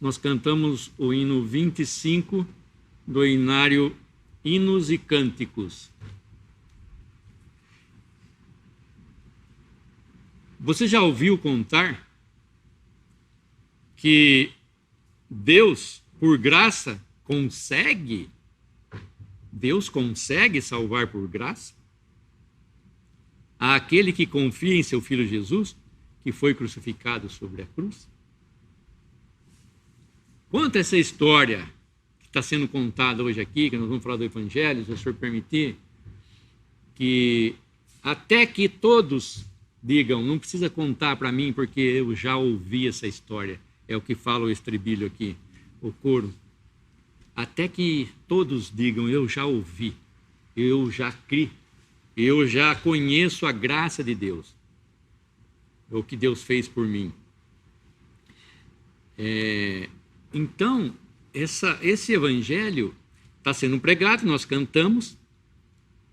nós cantamos o hino 25 do hinário Hinos e Cânticos. Você já ouviu contar que Deus, por graça, Deus consegue salvar por graça àquele que confia em seu Filho Jesus, que foi crucificado sobre a cruz? Conta essa história que está sendo contada hoje aqui, que nós vamos falar do Evangelho, se o senhor permitir, que até que todos digam, não precisa contar para mim, porque eu já ouvi essa história, é o que fala o estribilho aqui, o coro. Até que todos digam, eu já ouvi, eu já criei, eu já conheço a graça de Deus, o que Deus fez por mim. Então, esse evangelho está sendo pregado, nós cantamos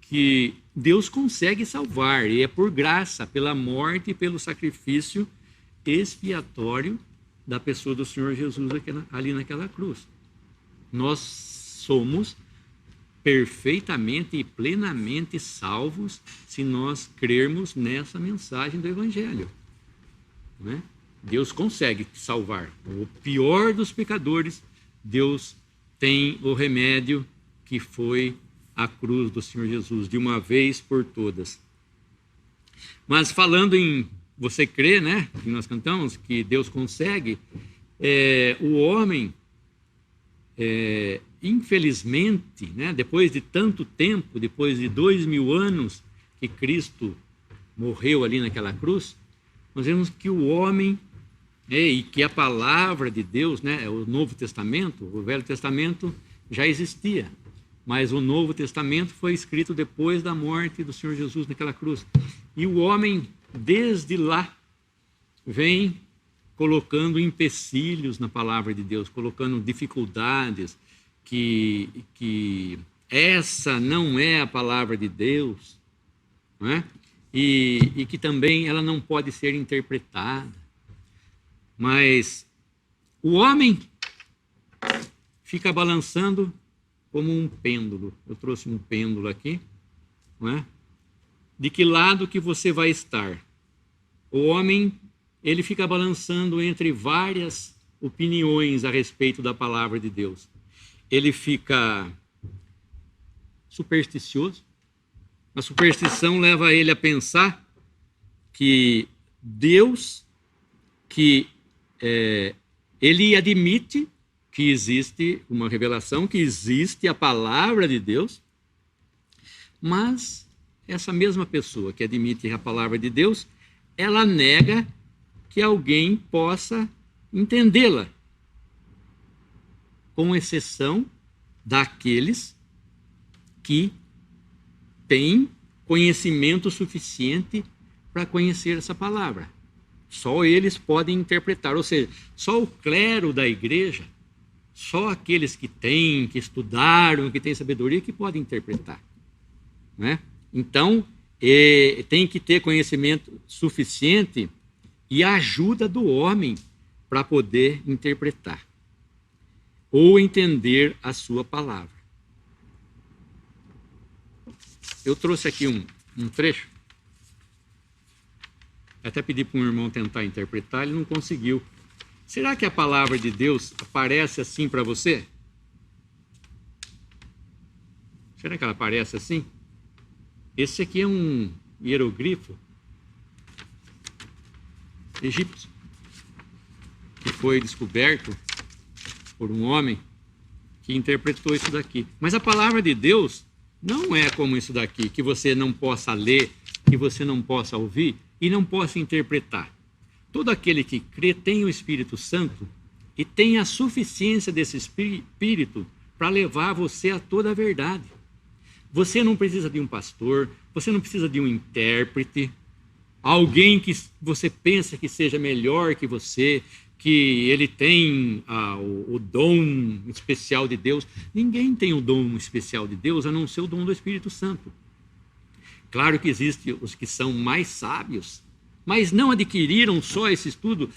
que Deus consegue salvar, e é por graça, pela morte e pelo sacrifício expiatório da pessoa do Senhor Jesus ali naquela cruz. Nós somos perfeitamente e plenamente salvos se nós crermos nessa mensagem do evangelho, não é? Deus consegue salvar. O pior dos pecadores, Deus tem o remédio que foi a cruz do Senhor Jesus, de uma vez por todas. Mas falando em você crê, né, que nós cantamos, que Deus consegue, o homem, infelizmente, né, depois de tanto tempo, depois de 2000 anos que Cristo morreu ali naquela cruz, nós vemos que o homem, e que a palavra de Deus, né, o Novo Testamento, o Velho Testamento já existia, mas o Novo Testamento foi escrito depois da morte do Senhor Jesus naquela cruz. E o homem, desde lá, vem colocando empecilhos na palavra de Deus, colocando dificuldades, que essa não é a palavra de Deus, não é? E que também ela não pode ser interpretada. Mas o homem fica balançando como um pêndulo. Eu trouxe um pêndulo aqui, não é? De que lado que você vai estar? O homem, ele fica balançando entre várias opiniões a respeito da palavra de Deus. Ele fica supersticioso. A superstição leva ele a pensar que Deus, ele admite que existe uma revelação, que existe a palavra de Deus, mas essa mesma pessoa que admite a palavra de Deus, ela nega que alguém possa entendê-la, com exceção daqueles que têm conhecimento suficiente para conhecer essa palavra. Só eles podem interpretar, ou seja, só o clero da igreja, só aqueles que têm, que estudaram, que têm sabedoria, que podem interpretar, né? Então, tem que ter conhecimento suficiente e a ajuda do homem para poder interpretar ou entender a sua palavra. Eu trouxe aqui um trecho. Até pedi para um irmão tentar interpretar, ele não conseguiu. Será que a palavra de Deus aparece assim para você? Será que ela aparece assim? Esse aqui é um hieroglifo egípcio que foi descoberto por um homem que interpretou isso daqui. Mas a palavra de Deus não é como isso daqui, que você não possa ler, que você não possa ouvir e não possa interpretar. Todo aquele que crê tem o Espírito Santo e tem a suficiência desse Espírito para levar você a toda a verdade. Você não precisa de um pastor, você não precisa de um intérprete, alguém que você pensa que seja melhor que você, que ele tem o dom especial de Deus. Ninguém tem o dom especial de Deus a não ser o dom do Espírito Santo. Claro que existem os que são mais sábios, Mas não adquiriram só esse estudo,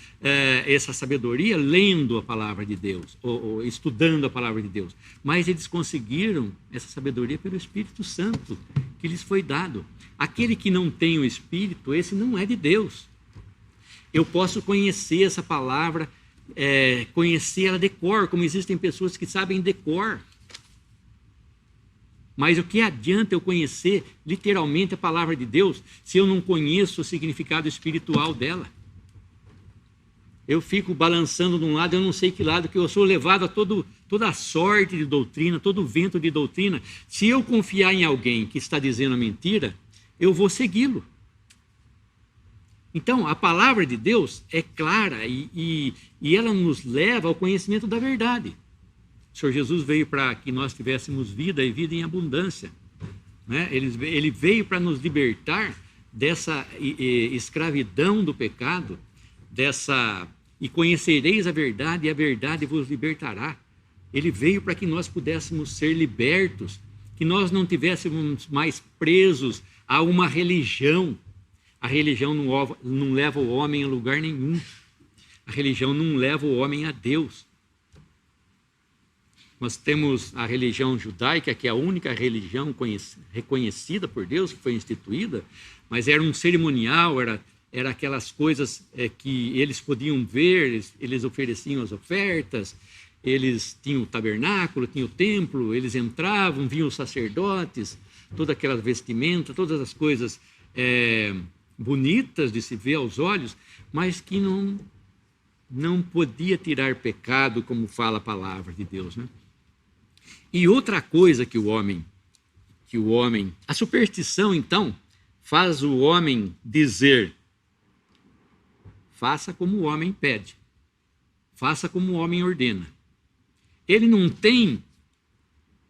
essa sabedoria, lendo a palavra de Deus, ou estudando a palavra de Deus. Mas eles conseguiram essa sabedoria pelo Espírito Santo, que lhes foi dado. Aquele que não tem o Espírito, esse não é de Deus. Eu posso conhecer essa palavra, conhecer ela de cor, como existem pessoas que sabem de cor. Mas o que adianta eu conhecer literalmente a palavra de Deus se eu não conheço o significado espiritual dela? Eu fico balançando de um lado, eu não sei que lado, que eu sou levado a toda a sorte de doutrina, todo o vento de doutrina. Se eu confiar em alguém que está dizendo a mentira, eu vou segui-lo. Então, a palavra de Deus é clara e ela nos leva ao conhecimento da verdade. O Senhor Jesus veio para que nós tivéssemos vida e vida em abundância, né? Ele veio para nos libertar dessa escravidão do pecado, e conhecereis a verdade, e a verdade vos libertará. Ele veio para que nós pudéssemos ser libertos, que nós não tivéssemos mais presos a uma religião. A religião não leva o homem a lugar nenhum. A religião não leva o homem a Deus. Nós temos a religião judaica, que é a única religião reconhecida por Deus, que foi instituída, mas era um cerimonial, era aquelas coisas que eles podiam ver, eles ofereciam as ofertas, eles tinham o tabernáculo, tinham o templo, eles entravam, vinham os sacerdotes, toda aquela vestimenta, todas as coisas bonitas de se ver aos olhos, mas que não podia tirar pecado, como fala a palavra de Deus, né? E outra coisa a superstição, então, faz o homem dizer: faça como o homem pede, faça como o homem ordena. Ele não tem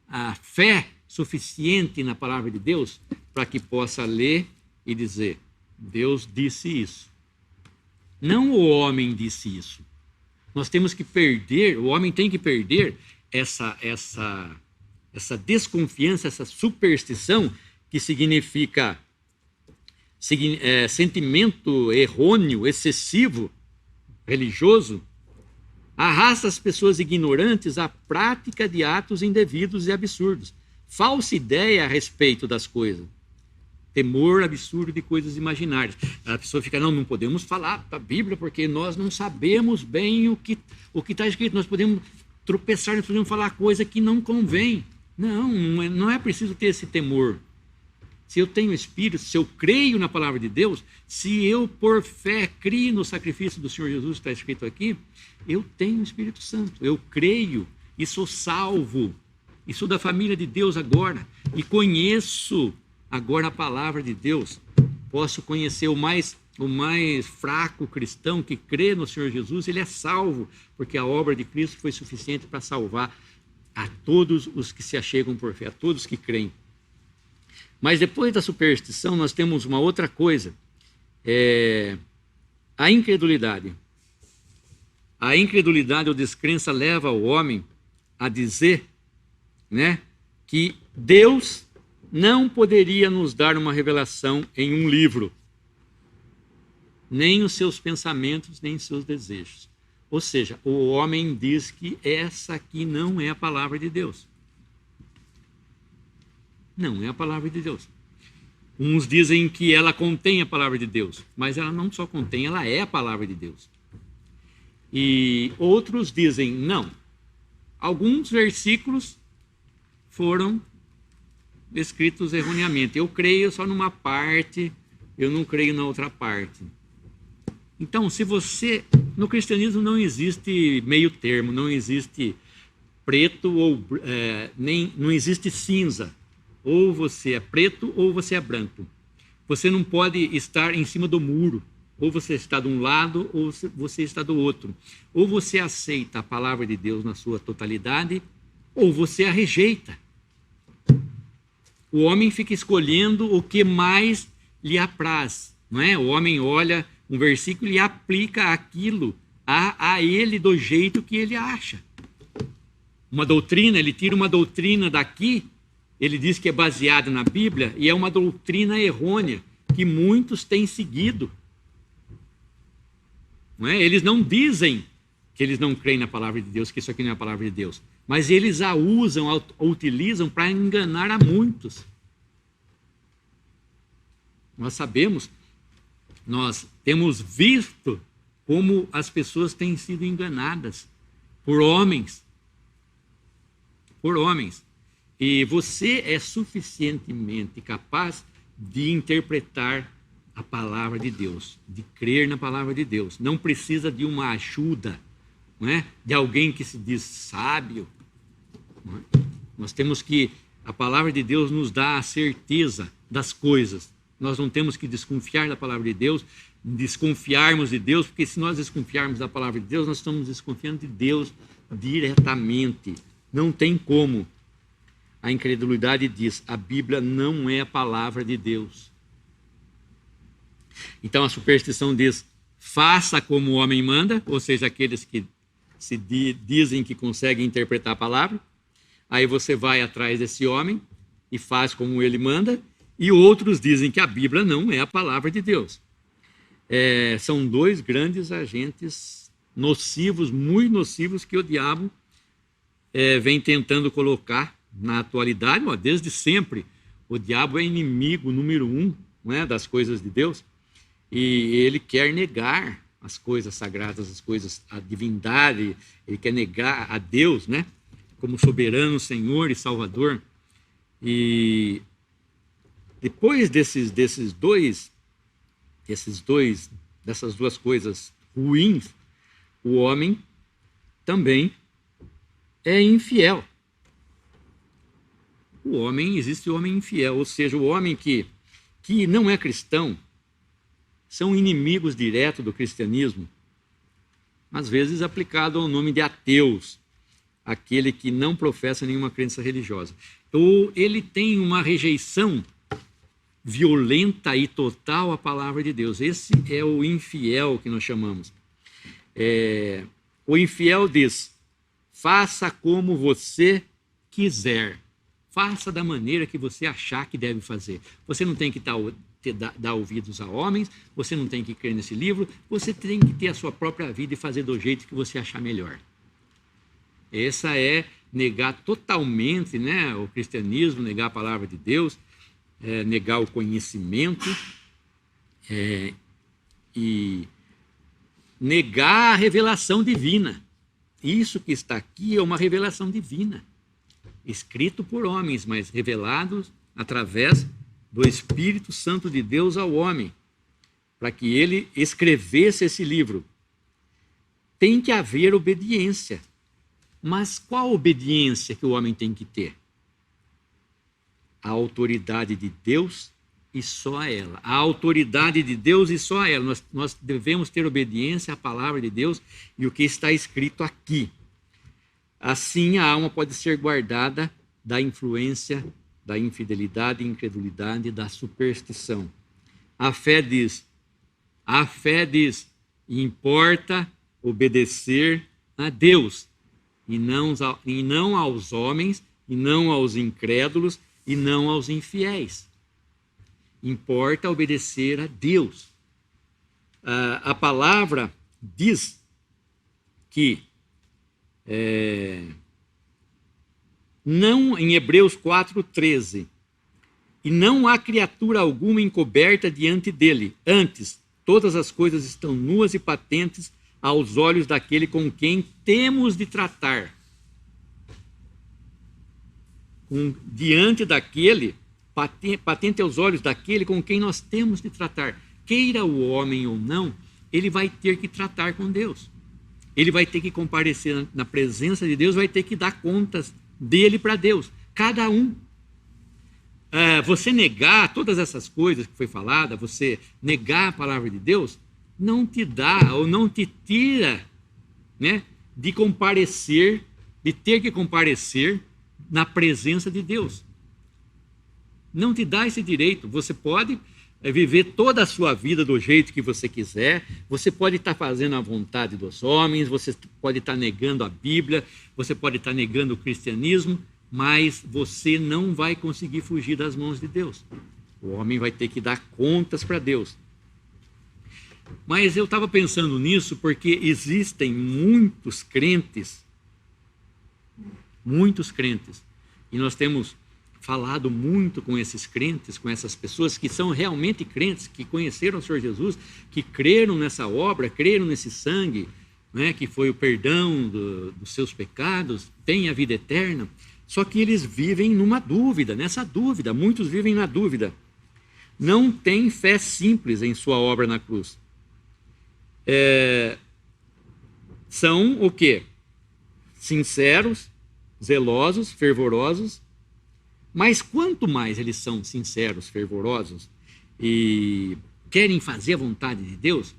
a fé suficiente na palavra de Deus para que possa ler e dizer: Deus disse isso. Não o homem disse isso. Nós temos que perder, o homem tem que perder essa desconfiança, essa superstição, que significa sentimento errôneo, excessivo, religioso, arrasta as pessoas ignorantes à prática de atos indevidos e absurdos. Falsa ideia a respeito das coisas. Temor absurdo de coisas imaginárias. A pessoa fica: não podemos falar da Bíblia porque nós não sabemos bem o que está escrito. Nós podemos tropeçar, nós podemos falar coisa que não convém. Não é preciso ter esse temor. Se eu tenho Espírito, se eu creio na palavra de Deus, se eu por fé crio no sacrifício do Senhor Jesus, que está escrito aqui, eu tenho o Espírito Santo. Eu creio e sou salvo. E sou da família de Deus agora. E conheço agora a palavra de Deus. Posso conhecer o mais fraco cristão que crê no Senhor Jesus, ele é salvo, porque a obra de Cristo foi suficiente para salvar a todos os que se achegam por fé, a todos que creem. Mas depois da superstição, nós temos uma outra coisa, a incredulidade. A incredulidade ou descrença leva o homem a dizer, né, que Deus não poderia nos dar uma revelação em um livro, nem os seus pensamentos, nem os seus desejos. Ou seja, o homem diz que essa aqui não é a palavra de Deus. Não é a palavra de Deus. Uns dizem que ela contém a palavra de Deus, mas ela não só contém, ela é a palavra de Deus. E outros dizem, não. Alguns versículos foram escritos erroneamente. Eu creio só numa parte, eu não creio na outra parte. Então, no cristianismo não existe meio termo, não existe preto não existe cinza. Ou você é preto ou você é branco. Você não pode estar em cima do muro. Ou você está de um lado ou você está do outro. Ou você aceita a palavra de Deus na sua totalidade, ou você a rejeita. O homem fica escolhendo o que mais lhe apraz, não é? O homem olha um versículo e aplica aquilo a ele do jeito que ele acha. Uma doutrina, ele tira uma doutrina daqui, ele diz que é baseada na Bíblia, e é uma doutrina errônea, que muitos têm seguido. não é? Eles não dizem que eles não creem na palavra de Deus, que isso aqui não é a palavra de Deus, mas eles a usam, a utilizam para enganar a muitos. Nós sabemos, nós temos visto como as pessoas têm sido enganadas por homens. Por homens. E você é suficientemente capaz de interpretar a palavra de Deus, de crer na palavra de Deus. Não precisa de uma ajuda, não é? De alguém que se diz sábio. Não é? Nós temos que, a palavra de Deus nos dá a certeza das coisas. Nós não temos que desconfiar da palavra de Deus, desconfiarmos de Deus, porque se nós desconfiarmos da palavra de Deus, nós estamos desconfiando de Deus diretamente. Não tem como. A incredulidade diz, a Bíblia não é a palavra de Deus. Então a superstição diz, faça como o homem manda, ou seja, aqueles que dizem que conseguem interpretar a palavra. Aí você vai atrás desse homem e faz como ele manda, e outros dizem que a Bíblia não é a palavra de Deus. São dois grandes agentes nocivos, muito nocivos, que o diabo vem tentando colocar na atualidade. Desde sempre o diabo é inimigo número 1, não é, das coisas de Deus, e ele quer negar as coisas sagradas, as coisas, a divindade, ele quer negar a Deus, né, como soberano Senhor e Salvador. E depois dessas duas coisas ruins, o homem também é infiel. Existe o homem infiel, ou seja, o homem que não é cristão, são inimigos diretos do cristianismo, às vezes aplicado ao nome de ateus, aquele que não professa nenhuma crença religiosa. Ou ele tem uma rejeição violenta e total à palavra de Deus. Esse é o infiel que nós chamamos. O infiel diz, faça como você quiser. Faça da maneira que você achar que deve fazer. Você não tem que dar ouvidos a homens, você não tem que crer nesse livro, você tem que ter a sua própria vida e fazer do jeito que você achar melhor. Essa é negar totalmente, né, o cristianismo, negar a palavra de Deus, negar o conhecimento e negar a revelação divina. Isso que está aqui é uma revelação divina, escrito por homens, mas revelado através do Espírito Santo de Deus ao homem, para que ele escrevesse esse livro. Tem que haver obediência. Mas qual obediência que o homem tem que ter? A autoridade de Deus e só a ela. A autoridade de Deus e só a ela. Nós devemos ter obediência à palavra de Deus e o que está escrito aqui. Assim, a alma pode ser guardada da influência da infidelidade, incredulidade, da superstição. A fé diz, importa obedecer a Deus, e não aos homens, e não aos incrédulos, e não aos infiéis. Importa obedecer a Deus. A palavra diz que não, em Hebreus 4:13, e não há criatura alguma encoberta diante dele, antes, todas as coisas estão nuas e patentes aos olhos daquele com quem temos de tratar. Diante daquele, patente aos olhos daquele com quem nós temos de tratar. Queira o homem ou não, ele vai ter que tratar com Deus. Ele vai ter que comparecer na presença de Deus, vai ter que dar contas dele para Deus. Cada um. Você negar todas essas coisas que foi falada, você negar a palavra de Deus, não te dá ou não te tira, né, de comparecer, de ter que comparecer na presença de Deus. Não te dá esse direito. Você pode viver toda a sua vida do jeito que você quiser, você pode estar fazendo a vontade dos homens, você pode estar negando a Bíblia, você pode estar negando o cristianismo, mas você não vai conseguir fugir das mãos de Deus. O homem vai ter que dar contas para Deus. Mas eu estava pensando nisso porque existem muitos crentes, e nós temos falado muito com esses crentes, com essas pessoas que são realmente crentes, que conheceram o Senhor Jesus, que creram nessa obra, creram nesse sangue, né, que foi o perdão dos seus pecados, têm a vida eterna, só que eles vivem numa dúvida, nessa dúvida, muitos vivem na dúvida. Não têm fé simples em sua obra na cruz. São o quê? Sinceros, zelosos, fervorosos, mas quanto mais eles são sinceros, fervorosos e querem fazer a vontade de Deus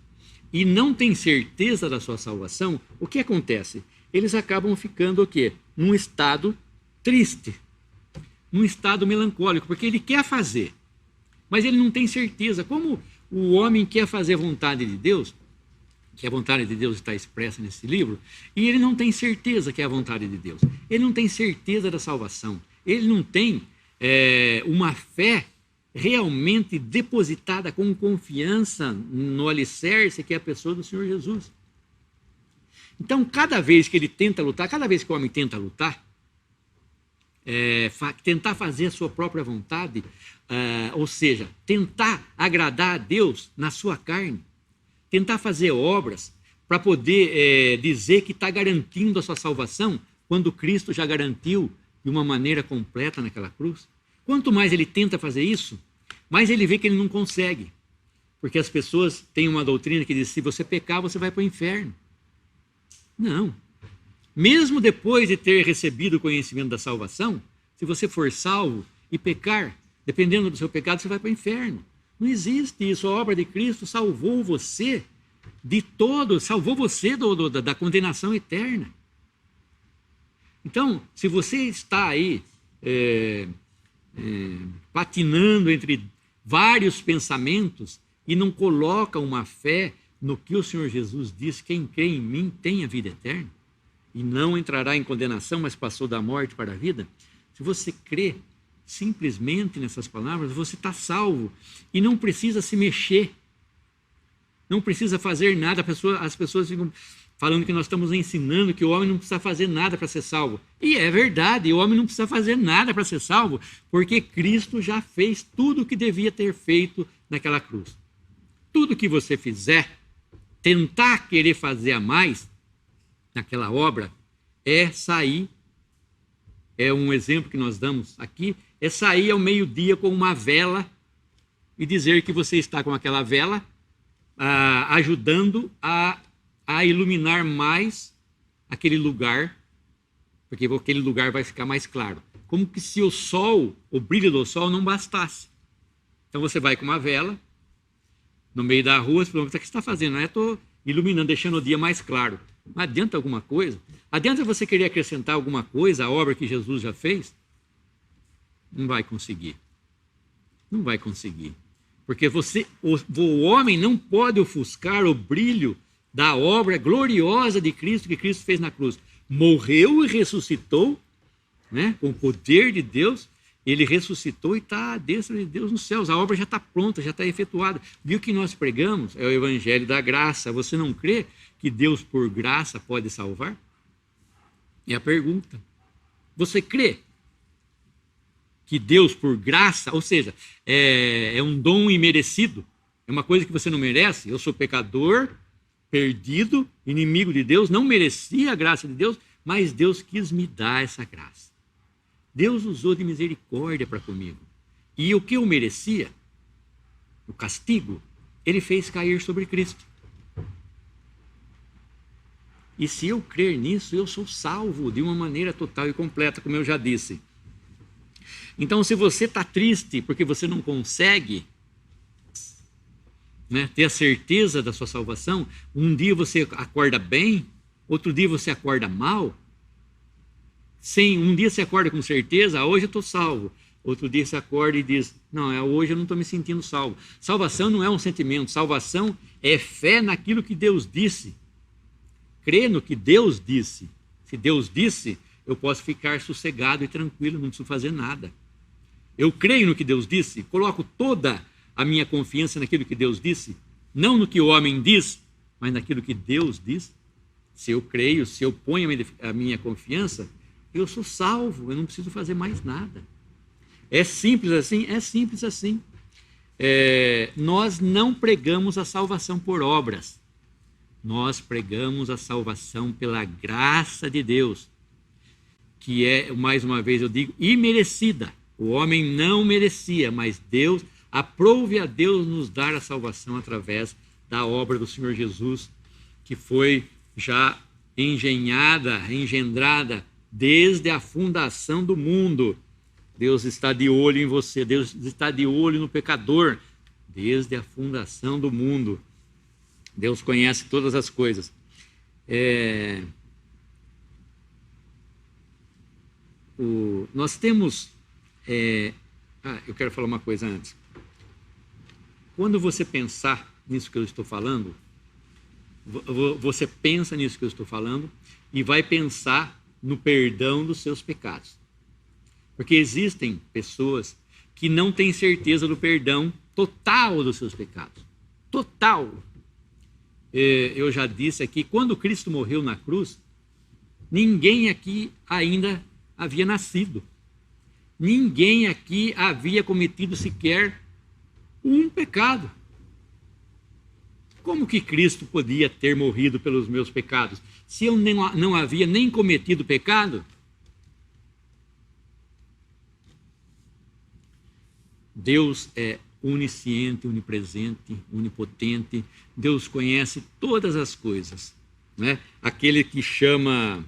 e não têm certeza da sua salvação, o que acontece? Eles acabam ficando o quê? Num estado triste, num estado melancólico, porque ele quer fazer, mas ele não tem certeza. Como o homem quer fazer a vontade de Deus, que a vontade de Deus está expressa nesse livro, e ele não tem certeza que é a vontade de Deus. Ele não tem certeza da salvação. Ele não tem uma fé realmente depositada com confiança no alicerce que é a pessoa do Senhor Jesus. Então, cada vez que ele tenta lutar, cada vez que o homem tenta lutar, tentar fazer a sua própria vontade, ou seja, tentar agradar a Deus na sua carne, tentar fazer obras para poder dizer que está garantindo a sua salvação, quando Cristo já garantiu de uma maneira completa naquela cruz. Quanto mais ele tenta fazer isso, mais ele vê que ele não consegue. Porque as pessoas têm uma doutrina que diz, se você pecar, você vai para o inferno. Não. Mesmo depois de ter recebido o conhecimento da salvação, se você for salvo e pecar, dependendo do seu pecado, você vai para o inferno. Não existe isso. A obra de Cristo salvou você de todo, salvou você da condenação eterna. Então, se você está aí patinando entre vários pensamentos e não coloca uma fé no que o Senhor Jesus diz, quem crê em mim tem a vida eterna e não entrará em condenação, mas passou da morte para a vida. Se você crê simplesmente nessas palavras, você está salvo e não precisa se mexer, não precisa fazer nada. As pessoas ficam falando que nós estamos ensinando que o homem não precisa fazer nada para ser salvo. E é verdade, o homem não precisa fazer nada para ser salvo, porque Cristo já fez tudo o que devia ter feito naquela cruz. Tudo que você fizer, tentar querer fazer a mais naquela obra, é sair, é um exemplo que nós damos aqui, é sair ao meio-dia com uma vela e dizer que você está com aquela vela ajudando a iluminar mais aquele lugar, porque aquele lugar vai ficar mais claro. Como que se o brilho do sol não bastasse. Então você vai com uma vela no meio da rua, você pergunta, o que você está fazendo? Estou iluminando, deixando o dia mais claro. Não adianta alguma coisa? Adianta você querer acrescentar alguma coisa à obra que Jesus já fez? Não vai conseguir. Não vai conseguir. Porque o homem não pode ofuscar o brilho da obra gloriosa de Cristo que Cristo fez na cruz. Morreu e ressuscitou, né, com o poder de Deus. Ele ressuscitou e está à destra de Deus nos céus. A obra já está pronta, já está efetuada. E o que nós pregamos é o evangelho da graça. Você não crê que Deus por graça pode salvar? É a pergunta. Você crê que Deus por graça, ou seja, é um dom imerecido, é uma coisa que você não merece? Eu sou pecador, perdido, inimigo de Deus, não merecia a graça de Deus, mas Deus quis me dar essa graça. Deus usou de misericórdia para comigo. E o que eu merecia, o castigo, ele fez cair sobre Cristo. E se eu crer nisso, eu sou salvo de uma maneira total e completa, como eu já disse. Então, se você está triste porque você não consegue, né, ter a certeza da sua salvação, um dia você acorda bem, outro dia você acorda mal. Um dia você acorda com certeza, hoje eu estou salvo. Outro dia você acorda e diz, não, hoje eu não estou me sentindo salvo. Salvação não é um sentimento, salvação é fé naquilo que Deus disse. Crer no que Deus disse. Se Deus disse, eu posso ficar sossegado e tranquilo, não preciso fazer nada. Eu creio no que Deus disse, coloco toda a minha confiança naquilo que Deus disse, não no que o homem diz, mas naquilo que Deus diz, se eu creio, se eu ponho a minha confiança, eu sou salvo, eu não preciso fazer mais nada. É simples assim? É simples assim. Nós não pregamos a salvação por obras. Nós pregamos a salvação pela graça de Deus, que é, mais uma vez eu digo, imerecida. O homem não merecia, mas Deus, aprove a Deus nos dar a salvação através da obra do Senhor Jesus, que foi já engendrada desde a fundação do mundo. Deus está de olho em você, Deus está de olho no pecador, desde a fundação do mundo. Deus conhece todas as coisas. Nós temos... eu quero falar uma coisa antes. Quando você pensar nisso que eu estou falando, você pensa nisso que eu estou falando e vai pensar no perdão dos seus pecados. Porque existem pessoas que não têm certeza do perdão total dos seus pecados. Total. Eu já disse aqui, quando Cristo morreu na cruz, ninguém aqui ainda havia nascido. Ninguém aqui havia cometido sequer um pecado. Como que Cristo podia ter morrido pelos meus pecados? Se eu não havia nem cometido pecado? Deus é onisciente, onipresente, onipotente. Deus conhece todas as coisas, né? Aquele que chama,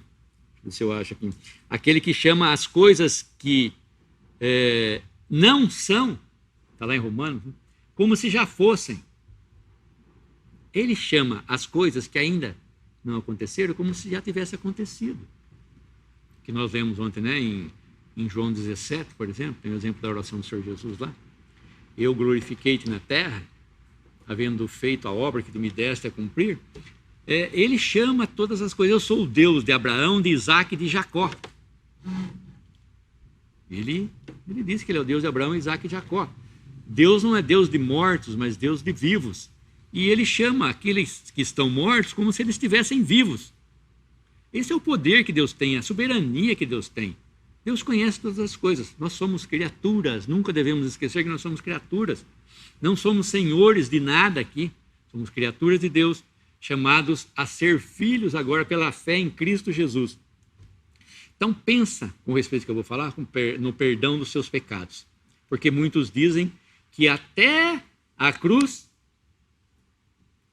se eu acho aqui, aquele que chama as coisas que não são, está lá em Romanos, né? Como se já fossem. Ele chama as coisas que ainda não aconteceram como se já tivesse acontecido. Que nós lemos ontem, né, em João 17, por exemplo, tem o exemplo da oração do Senhor Jesus lá. Eu glorifiquei-te na terra, havendo feito a obra que tu me deste a cumprir. Ele chama todas as coisas. Eu sou o Deus de Abraão, de Isaac e de Jacó. Ele diz que ele é o Deus de Abraão, Isaac e Jacó. Deus não é Deus de mortos, mas Deus de vivos. E ele chama aqueles que estão mortos como se eles estivessem vivos. Esse é o poder que Deus tem, a soberania que Deus tem. Deus conhece todas as coisas. Nós somos criaturas, nunca devemos esquecer que nós somos criaturas. Não somos senhores de nada aqui. Somos criaturas de Deus, chamados a ser filhos agora pela fé em Cristo Jesus. Então pensa, com respeito ao que eu vou falar, no perdão dos seus pecados. Porque muitos dizem que até a cruz,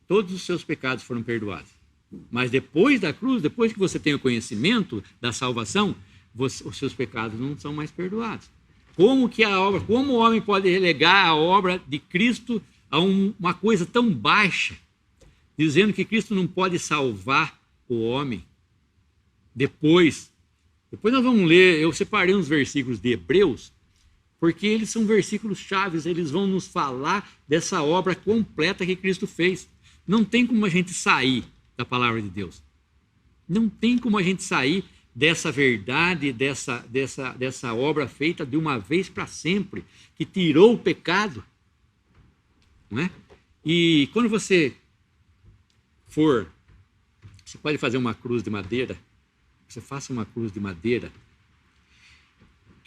todos os seus pecados foram perdoados. Mas depois da cruz, depois que você tem o conhecimento da salvação, os seus pecados não são mais perdoados. Como o homem pode relegar a obra de Cristo a uma coisa tão baixa, dizendo que Cristo não pode salvar o homem? Depois nós vamos ler, eu separei uns versículos de Hebreus, porque eles são versículos chaves, eles vão nos falar dessa obra completa que Cristo fez. Não tem como a gente sair da palavra de Deus. Não tem como a gente sair dessa verdade, dessa obra feita de uma vez para sempre, que tirou o pecado. Não é? E quando você pode fazer uma cruz de madeira, você faça uma cruz de madeira,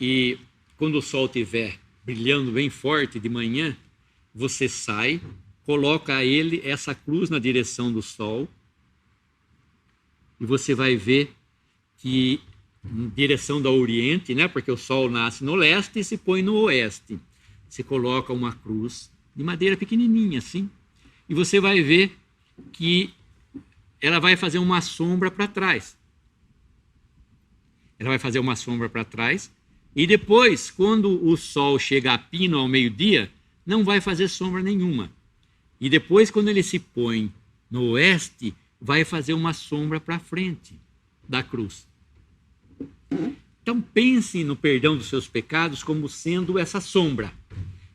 e quando o sol estiver brilhando bem forte de manhã, você sai, coloca essa cruz na direção do sol, e você vai ver que em direção do oriente, né, porque o sol nasce no leste e se põe no oeste. Você coloca uma cruz de madeira pequenininha assim, e você vai ver que ela vai fazer uma sombra para trás. Ela vai fazer uma sombra para trás, e depois, quando o sol chega a pino ao meio-dia, não vai fazer sombra nenhuma. E depois, quando ele se põe no oeste, vai fazer uma sombra para frente da cruz. Então pense no perdão dos seus pecados como sendo essa sombra.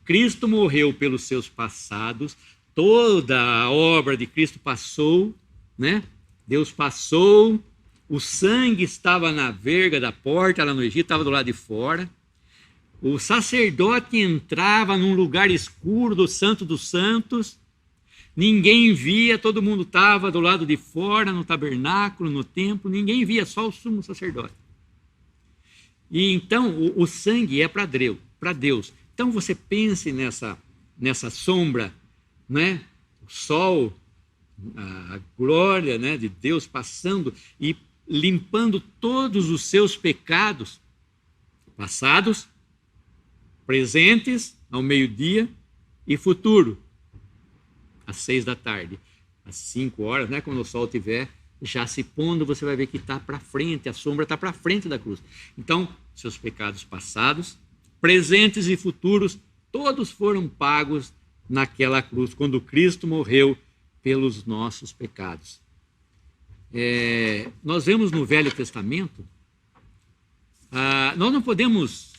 Cristo morreu pelos seus passados, toda a obra de Cristo passou, né? Deus passou, o sangue estava na verga da porta, lá no Egito, estava do lado de fora. O sacerdote entrava num lugar escuro do Santo dos Santos, Ninguém via, todo mundo estava do lado de fora, no tabernáculo, no templo, ninguém via, só o sumo sacerdote. E então o sangue é para Deus. Então você pense nessa sombra, né? O sol, a glória, né, de Deus passando e limpando todos os seus pecados, passados, presentes, ao meio-dia, e futuro, às 6 da tarde. Às 5 horas, né, quando o sol estiver já se pondo, você vai ver que está para frente, a sombra está para frente da cruz. Então, seus pecados passados, presentes e futuros, todos foram pagos naquela cruz, quando Cristo morreu pelos nossos pecados. Nós vemos no Velho Testamento, nós não podemos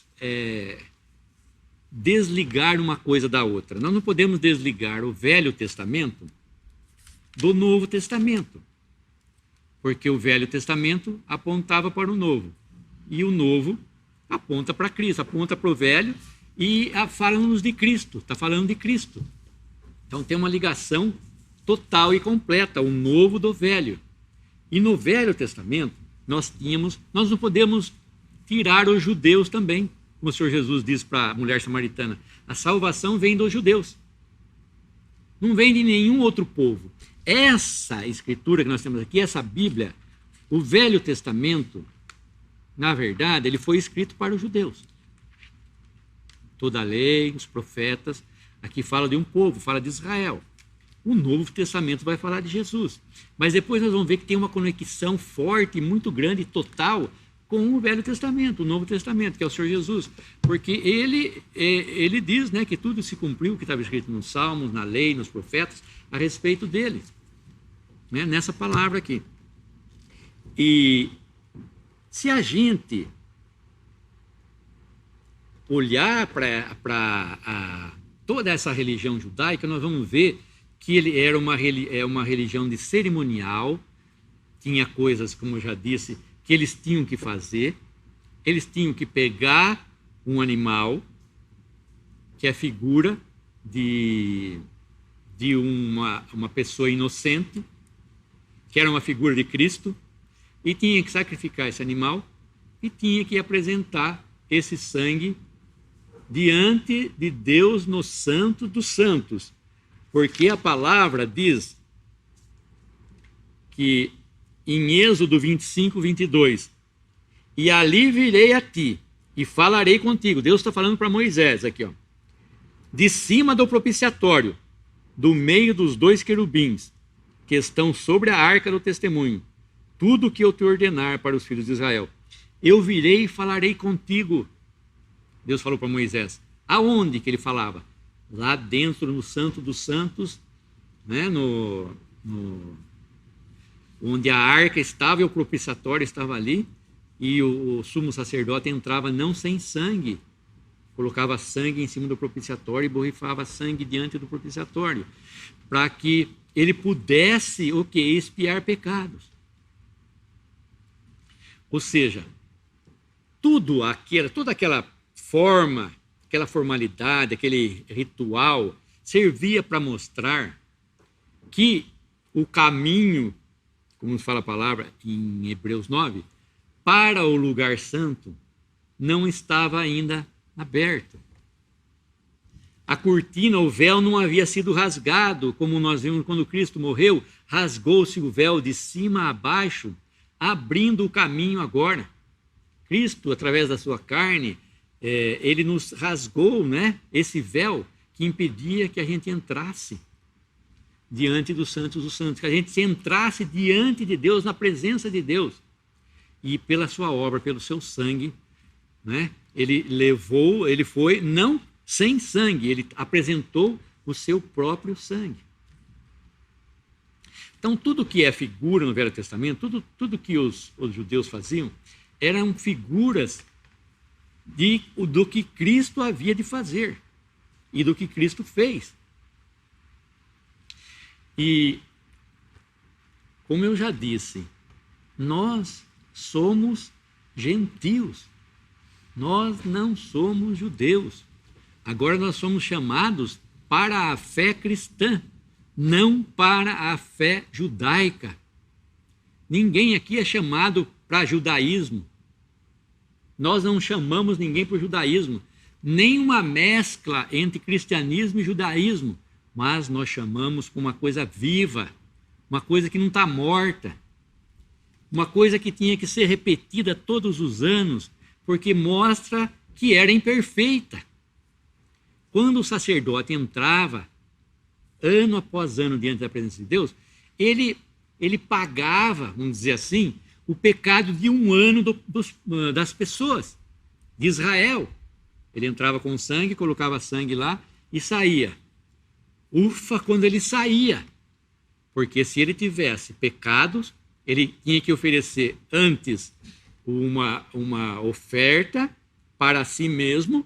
desligar uma coisa da outra. Nós não podemos desligar o Velho Testamento do Novo Testamento, porque o Velho Testamento apontava para o Novo, e o Novo aponta para Cristo, aponta para o Velho e fala-nos de Cristo, está falando de Cristo. Então tem uma ligação total e completa, o Novo do Velho. E no Velho Testamento nós não podemos tirar os judeus também, como o Senhor Jesus diz para a mulher samaritana, a salvação vem dos judeus, não vem de nenhum outro povo. Essa escritura que nós temos aqui, essa Bíblia, o Velho Testamento, na verdade, ele foi escrito para os judeus. Toda a lei, os profetas, aqui fala de um povo, fala de Israel. O Novo Testamento vai falar de Jesus. Mas depois nós vamos ver que tem uma conexão forte, muito grande, total, com o Velho Testamento, o Novo Testamento, que é o Senhor Jesus. Porque ele diz, né, que tudo se cumpriu, que estava escrito nos Salmos, na lei, nos profetas, a respeito dele. Né, nessa palavra aqui. E se a gente olhar para toda essa religião judaica, nós vamos ver que ele era uma religião de cerimonial, tinha coisas, como eu já disse, que eles tinham que fazer, eles tinham que pegar um animal, que é figura de uma pessoa inocente, que era uma figura de Cristo, e tinha que sacrificar esse animal, e tinha que apresentar esse sangue diante de Deus no Santo dos Santos, porque a palavra diz que em Êxodo 25, 22, e ali virei a ti e falarei contigo. Deus está falando para Moisés aqui, ó, de cima do propiciatório, do meio dos 2 querubins, que estão sobre a arca do testemunho, tudo o que eu te ordenar para os filhos de Israel. Eu virei e falarei contigo. Deus falou para Moisés. Aonde que ele falava? Lá dentro, no Santo dos Santos, né, onde a arca estava e o propiciatório estava ali, e o sumo sacerdote entrava não sem sangue, colocava sangue em cima do propiciatório e borrifava sangue diante do propiciatório, para que ele pudesse expiar pecados. Ou seja, toda aquela forma, aquela formalidade, aquele ritual, servia para mostrar que o caminho, como fala a palavra em Hebreus 9, para o lugar santo, não estava ainda aberto. A cortina, o véu, não havia sido rasgado, como nós vimos quando Cristo morreu, rasgou-se o véu de cima a baixo, abrindo o caminho agora. Cristo, através da sua carne, ele nos rasgou, né, esse véu que impedia que a gente entrasse diante dos santos dos santos, que a gente entrasse diante de Deus, na presença de Deus. E pela sua obra, pelo seu sangue, né, ele foi, não sem sangue, ele apresentou o seu próprio sangue. Então, tudo que é figura no Velho Testamento, tudo que os judeus faziam, eram figuras do que Cristo havia de fazer e do que Cristo fez. E, como eu já disse, nós somos gentios, nós não somos judeus. Agora nós somos chamados para a fé cristã, não para a fé judaica. Ninguém aqui é chamado para judaísmo. Nós não chamamos ninguém para o judaísmo, nem uma mescla entre cristianismo e judaísmo, mas nós chamamos para uma coisa viva, uma coisa que não está morta, uma coisa que tinha que ser repetida todos os anos, porque mostra que era imperfeita. Quando o sacerdote entrava, ano após ano, diante da presença de Deus, ele pagava, vamos dizer assim, o pecado de um ano das pessoas, de Israel. Ele entrava com sangue, colocava sangue lá e saía. Ufa, quando ele saía, porque se ele tivesse pecados, ele tinha que oferecer antes uma oferta para si mesmo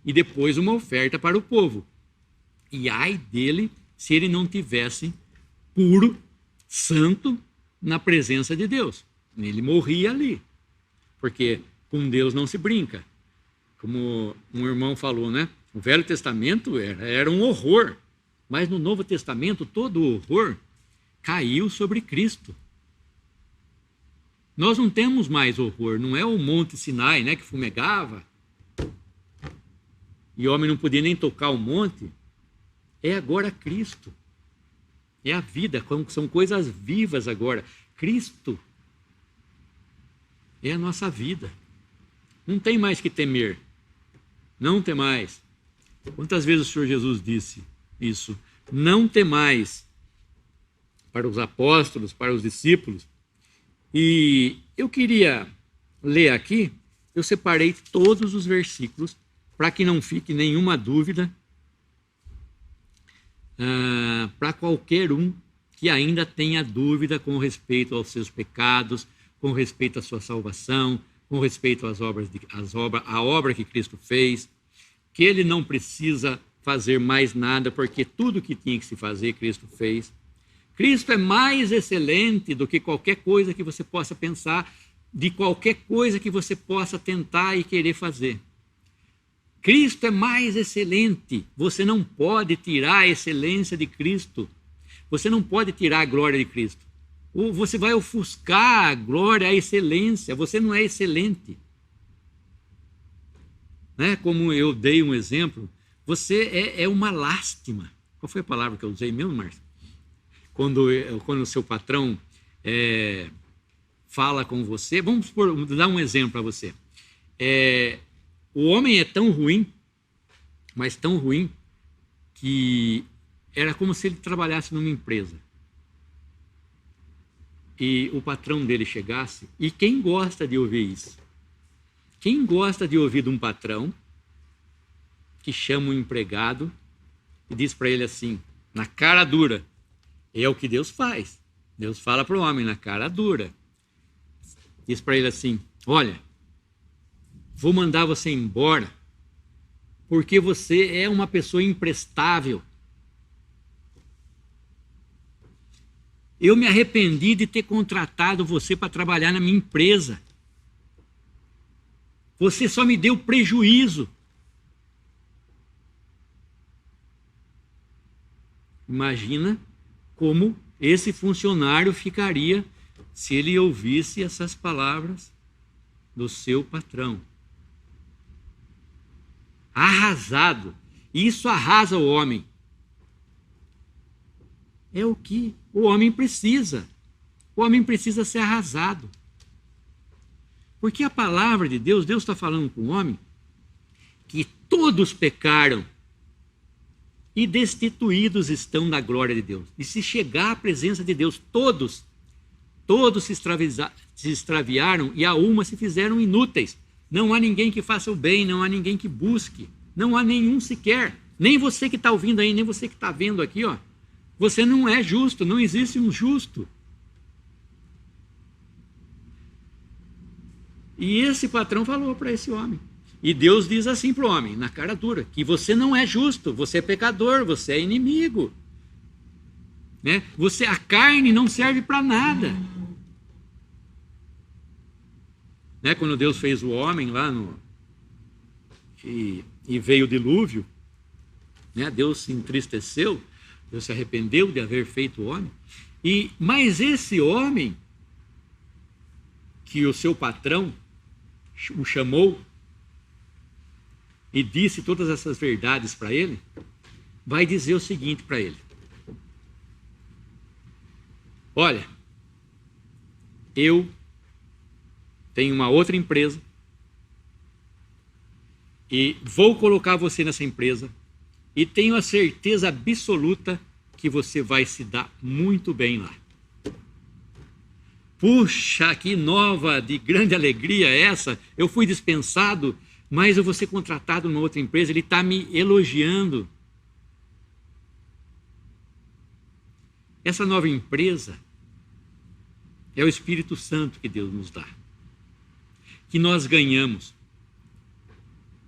e depois uma oferta para o povo. E ai dele se ele não tivesse puro, santo, na presença de Deus. Ele morria ali, porque com Deus não se brinca. Como um irmão falou, né? O Velho Testamento era um horror, mas no Novo Testamento todo o horror caiu sobre Cristo. Nós não temos mais horror, não é o Monte Sinai, né, que fumegava, e o homem não podia nem tocar o monte. É agora Cristo. É a vida, são coisas vivas agora. Cristo é a nossa vida. Não tem mais que temer. Não temais. Quantas vezes o Senhor Jesus disse isso? Não temais, para os apóstolos, para os discípulos. E eu queria ler aqui, eu separei todos os versículos, para que não fique nenhuma dúvida, para qualquer um que ainda tenha dúvida com respeito aos seus pecados, com respeito à sua salvação, com respeito à obra que Cristo fez, que ele não precisa fazer mais nada, porque tudo que tinha que se fazer, Cristo fez. Cristo é mais excelente do que qualquer coisa que você possa pensar, de qualquer coisa que você possa tentar e querer fazer. Cristo é mais excelente. Você não pode tirar a excelência de Cristo. Você não pode tirar a glória de Cristo. Ou você vai ofuscar a glória, a excelência. Você não é excelente. Né? Como eu dei um exemplo, você é uma lástima. Qual foi a palavra que eu usei mesmo, Márcio? Quando o seu patrão fala com você, vamos dar um exemplo para você. O homem é tão ruim, mas tão ruim, que era como se ele trabalhasse numa empresa. E o patrão dele chegasse, e quem gosta de ouvir isso? Quem gosta de ouvir de um patrão que chama um empregado e diz para ele assim, na cara dura, é o que Deus faz. Deus fala para o homem na cara dura. Diz para ele assim, olha, vou mandar você embora porque você é uma pessoa imprestável. Eu me arrependi de ter contratado você para trabalhar na minha empresa. Você só me deu prejuízo. Imagina como esse funcionário ficaria se ele ouvisse essas palavras do seu patrão. Arrasado. Isso arrasa o homem. É o que o homem precisa. O homem precisa ser arrasado. Porque a palavra de Deus está falando com o homem que todos pecaram e destituídos estão da glória de Deus. E se chegar à presença de Deus, todos se extraviaram e a uma se fizeram inúteis. Não há ninguém que faça o bem, não há ninguém que busque, não há nenhum sequer. Nem você que está ouvindo aí, nem você que está vendo aqui, ó. Você não é justo, não existe um justo. E esse patrão falou para esse homem. E Deus diz assim para o homem, na cara dura, que você não é justo, você é pecador, você é inimigo. Né? A carne não serve para nada. Né? Quando Deus fez o homem lá e veio o dilúvio, né? Deus se entristeceu, Deus se arrependeu de haver feito o homem. Mas esse homem, que o seu patrão o chamou e disse todas essas verdades para ele, vai dizer o seguinte para ele: olha, eu tenho uma outra empresa e vou colocar você nessa empresa e tenho a certeza absoluta que você vai se dar muito bem lá. Puxa, que nova de grande alegria essa! Eu fui dispensado, mas eu vou ser contratado numa outra empresa. Ele está me elogiando. Essa nova empresa é o Espírito Santo que Deus nos dá, que nós ganhamos,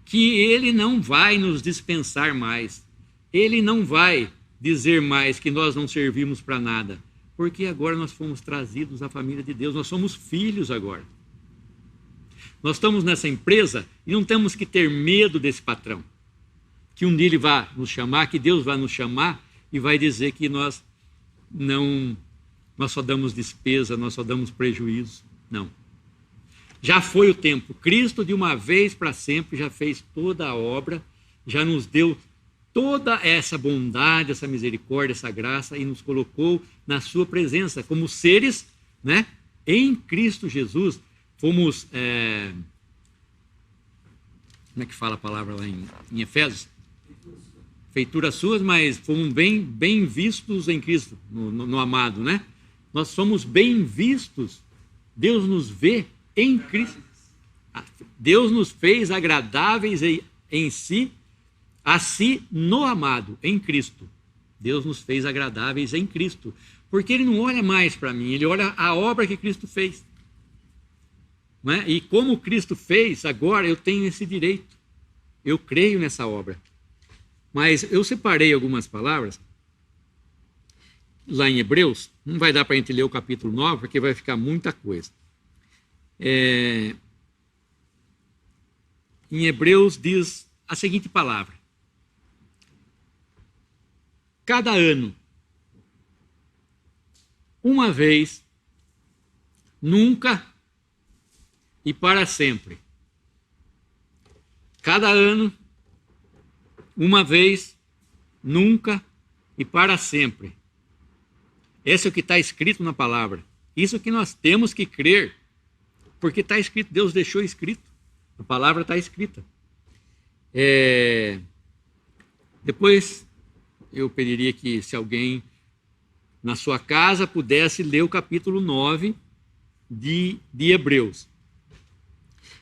que Ele não vai nos dispensar mais, Ele não vai dizer mais que nós não servimos para nada, porque agora nós fomos trazidos à família de Deus, nós somos filhos agora. Nós estamos nessa empresa e não temos que ter medo desse patrão, que um dia ele vai nos chamar, que Deus vai nos chamar e vai dizer que nós só damos despesa, nós só damos prejuízo. Não. Já foi o tempo. Cristo, de uma vez para sempre, já fez toda a obra, já nos deu toda essa bondade, essa misericórdia, essa graça e nos colocou na sua presença como seres, né, em Cristo Jesus. Fomos, como é que fala a palavra lá em Efésios? Feituras suas, mas fomos bem vistos em Cristo, no amado, né? Nós somos bem vistos, Deus nos vê em Cristo. Deus nos fez agradáveis em si, a si no amado, em Cristo. Deus nos fez agradáveis em Cristo, porque Ele não olha mais para mim, Ele olha a obra que Cristo fez. Não é? E como Cristo fez, agora eu tenho esse direito, eu creio nessa obra. Mas eu separei algumas palavras lá em Hebreus, não vai dar para a gente ler o capítulo 9, porque vai ficar muita coisa. Em Hebreus diz a seguinte palavra: cada ano, uma vez, nunca e para sempre. Cada ano, uma vez, nunca e para sempre. Esse é o que está escrito na palavra. Isso que nós temos que crer, porque está escrito, Deus deixou escrito. A palavra está escrita. Depois, eu pediria que, se alguém na sua casa pudesse ler o capítulo 9 de Hebreus.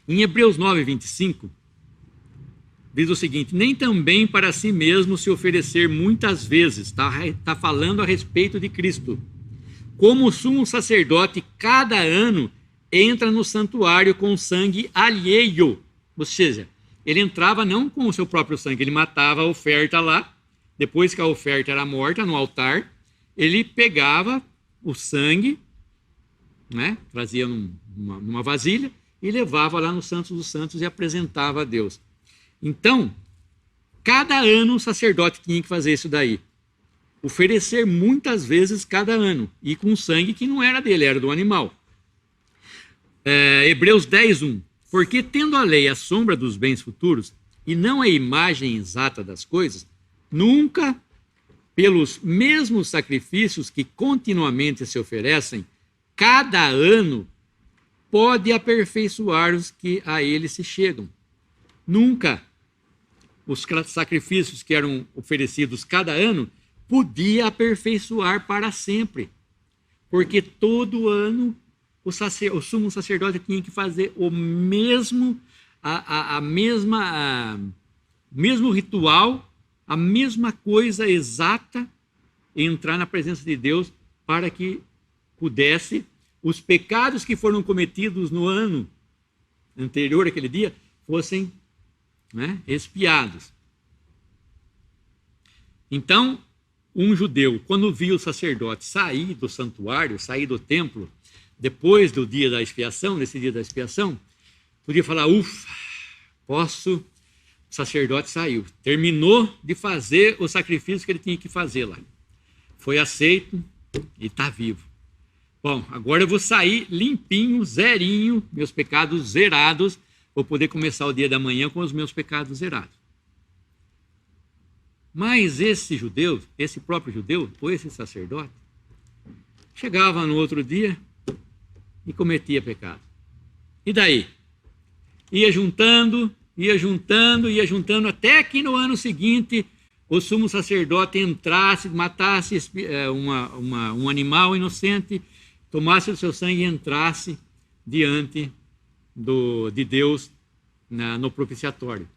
Em Hebreus 9, 25, diz o seguinte: nem também para si mesmo se oferecer muitas vezes, está falando a respeito de Cristo, como o sumo sacerdote cada ano entra no santuário com sangue alheio, ou seja, ele entrava não com o seu próprio sangue, ele matava a oferta lá, depois que a oferta era morta no altar, ele pegava o sangue, né, trazia numa vasilha e levava lá no Santos dos Santos e apresentava a Deus. Então, cada ano o sacerdote tinha que fazer isso daí. Oferecer muitas vezes cada ano. E com sangue que não era dele, era do animal. Hebreus 10, 1. Porque tendo a lei a sombra dos bens futuros, e não a imagem exata das coisas, nunca, pelos mesmos sacrifícios que continuamente se oferecem, cada ano pode aperfeiçoar os que a ele se chegam. Nunca os sacrifícios que eram oferecidos cada ano podia aperfeiçoar para sempre, porque todo ano o sumo sacerdote tinha que fazer o mesmo ritual, a mesma coisa exata, entrar na presença de Deus para que pudesse os pecados que foram cometidos no ano anterior àquele dia fossem, né, expiados. Então, um judeu, quando via o sacerdote sair do santuário, sair do templo, depois do dia da expiação, nesse dia da expiação, podia falar: ufa, o sacerdote saiu, terminou de fazer o sacrifício que ele tinha que fazer lá. foi aceito e está vivo. Bom, agora eu vou sair limpinho, zerinho, meus pecados zerados, vou poder começar o dia da manhã com os meus pecados zerados. Mas esse judeu, esse próprio judeu, ou esse sacerdote, chegava no outro dia e cometia pecado. E daí? Ia juntando, até que no ano seguinte o sumo sacerdote entrasse, matasse um animal inocente, tomasse o seu sangue e entrasse diante de Deus no propiciatório.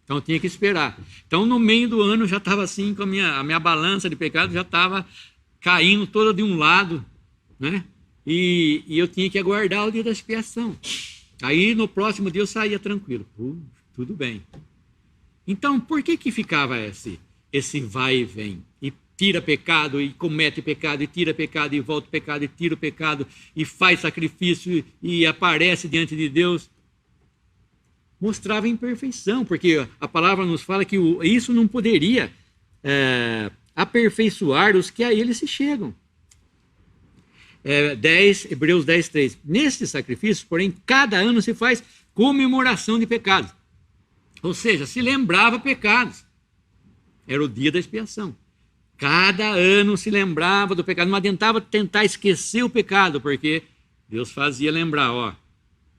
Então tinha que esperar. Então no meio do ano já estava assim, com a minha balança de pecado já estava caindo toda de um lado, né? E eu tinha que aguardar o dia da expiação. Aí no próximo dia eu saía tranquilo. Tudo bem. Então por que ficava esse vai e vem? E tira pecado, e comete pecado, e tira pecado, e volta o pecado, e tira o pecado, e faz sacrifício, e aparece diante de Deus? Mostrava imperfeição, porque a palavra nos fala que isso não poderia aperfeiçoar os que a ele se chegam. Hebreus 10, 3. Neste sacrifício, porém, cada ano se faz comemoração de pecados. Ou seja, se lembrava pecados. Era o dia da expiação. Cada ano se lembrava do pecado. Não adiantava tentar esquecer o pecado, porque Deus fazia lembrar,